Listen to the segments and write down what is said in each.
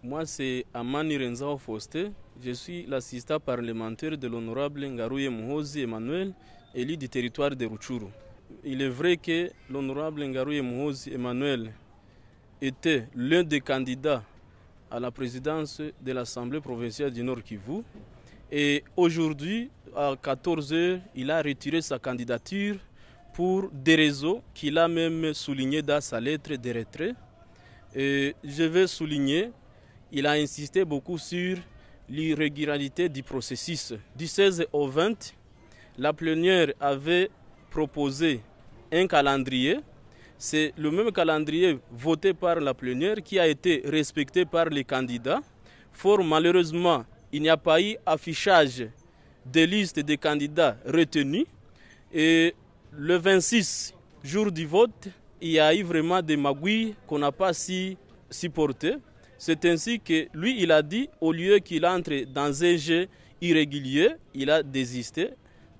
Moi, c'est Amani Renzao Faustin. Je suis l'assistant parlementaire de l'honorable Ngaruye Muhoozi Emmanuel, élu du territoire de Rutshuru. Il est vrai que l'honorable Ngaruye Muhoozi Emmanuel était l'un des candidats à la présidence de l'Assemblée provinciale du Nord Kivu. Et aujourd'hui, à 14 h, il a retiré sa candidature pour des raisons qu'il a même soulignées dans sa lettre de retrait. Et je vais souligner, il a insisté beaucoup sur l'irrégularité du processus. Du 16 au 20, la plénière avait proposé un calendrier. C'est le même calendrier voté par la plénière qui a été respecté par les candidats. Fort malheureusement, il n'y a pas eu affichage des listes des candidats retenus. Et le 26, jour du vote, il y a eu vraiment des magouilles qu'on n'a pas si supportées. C'est ainsi que lui, il a dit, au lieu qu'il entre dans un jeu irrégulier, il a désisté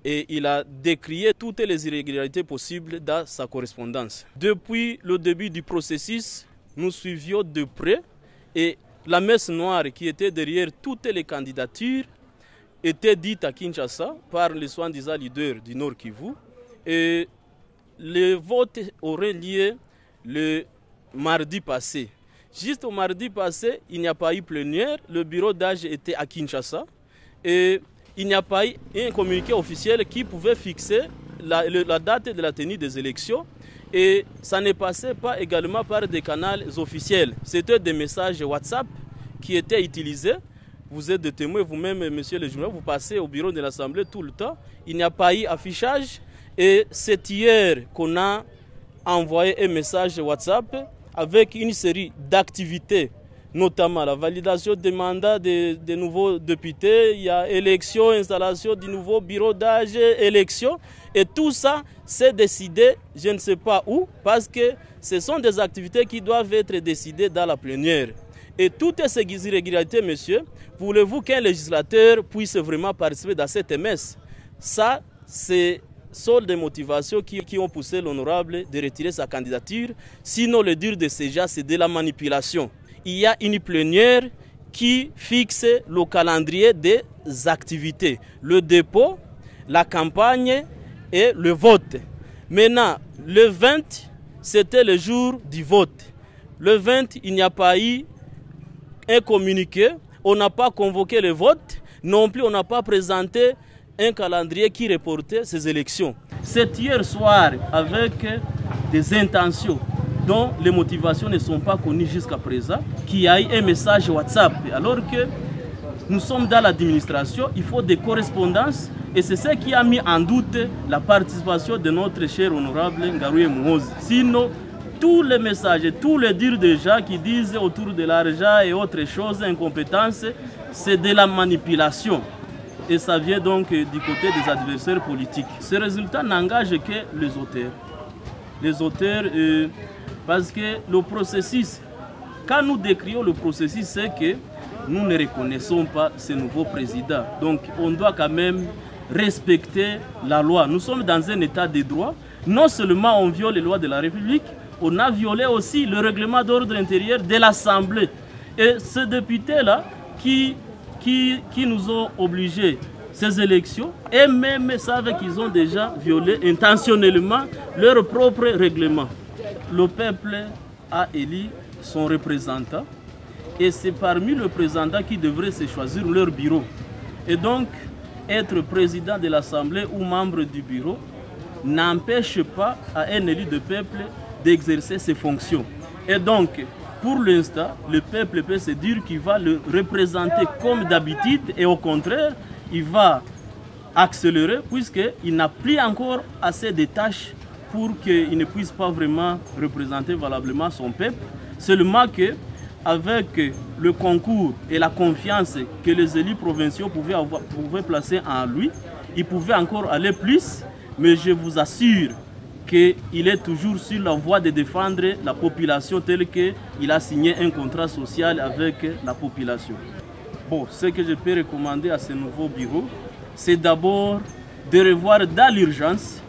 et il a décrié toutes les irrégularités possibles dans sa correspondance. Depuis le début du processus, nous suivions de près et la messe noire qui était derrière toutes les candidatures était dite à Kinshasa par les soi-disant leaders du Nord Kivu. Et le vote aurait lieu le mardi passé. Juste au mardi passé, il n'y a pas eu plénière, le bureau d'âge était à Kinshasa et il n'y a pas eu un communiqué officiel qui pouvait fixer la date de la tenue des élections et ça ne passait pas également par des canaux officiels. C'était des messages WhatsApp qui étaient utilisés. Vous êtes des témoins vous-même, monsieur le journaliste, vous passez au bureau de l'Assemblée tout le temps. Il n'y a pas eu affichage et c'est hier qu'on a envoyé un message WhatsApp avec une série d'activités, notamment la validation des mandats des nouveaux députés, il y a élection, installation du nouveau bureau d'âge, élection. Et tout ça, c'est décidé, je ne sais pas où, parce que ce sont des activités qui doivent être décidées dans la plénière. Et toutes ces irrégularités, monsieur, voulez-vous qu'un législateur puisse vraiment participer dans cette messe? Ça, c'est des motivations qui ont poussé l'honorable de retirer sa candidature. Sinon, le dur de ces gens, c'est de la manipulation. Il y a une plénière qui fixe le calendrier des activités, le dépôt, la campagne et le vote. Maintenant, le 20, c'était le jour du vote. Le 20, il n'y a pas eu un communiqué, on n'a pas convoqué le vote, non plus on n'a pas présenté un calendrier qui reportait ces élections. C'est hier soir avec des intentions dont les motivations ne sont pas connues jusqu'à présent, qu'il y a eu un message WhatsApp. Alors que nous sommes dans l'administration, il faut des correspondances et c'est ce qui a mis en doute la participation de notre cher honorable Ngaruye Muhoozi. Sinon, tous les messages, tous les dires des gens qui disent autour de l'argent et autres choses, incompétences, c'est de la manipulation. Et ça vient donc du côté des adversaires politiques. Ce résultat n'engage que les auteurs. Les auteurs, parce que le processus, quand nous décrions le processus, c'est que nous ne reconnaissons pas ce nouveau président. Donc on doit quand même respecter la loi. Nous sommes dans un état de droit. Non seulement on viole les lois de la République, on a violé aussi le règlement d'ordre intérieur de l'Assemblée. Et ces députés-là qui nous ont obligés ces élections, et même savent qu'ils ont déjà violé intentionnellement leur propre règlement. Le peuple a élu son représentant et c'est parmi les représentants qui devraient se choisir leur bureau. Et donc, être président de l'Assemblée ou membre du bureau n'empêche pas à un élu de peuple d'exercer ses fonctions. Et donc, pour l'instant, le peuple peut se dire qu'il va le représenter comme d'habitude et au contraire, il va accélérer puisqu'il n'a plus encore assez de tâches pour qu'il ne puisse pas vraiment représenter valablement son peuple. Seulement qu'avec le concours et la confiance que les élus provinciaux pouvaient placer en lui, il pouvait encore aller plus, mais je vous assure qu'il est toujours sur la voie de défendre la population telle qu'il a signé un contrat social avec la population. Bon, ce que je peux recommander à ce nouveau bureau, c'est d'abord de revoir dans l'urgence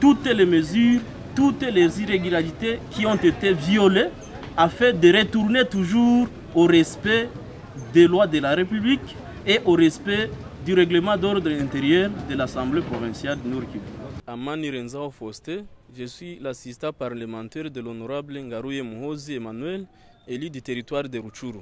toutes les mesures, toutes les irrégularités qui ont été violées afin de retourner toujours au respect des lois de la République et au respect du règlement d'ordre intérieur de l'Assemblée provinciale du Nord Kivu. Amani Renzao Faustin, je suis l'assistant parlementaire de l'honorable Ngaruye Muhoozi Emmanuel, élu du territoire de Rutshuru.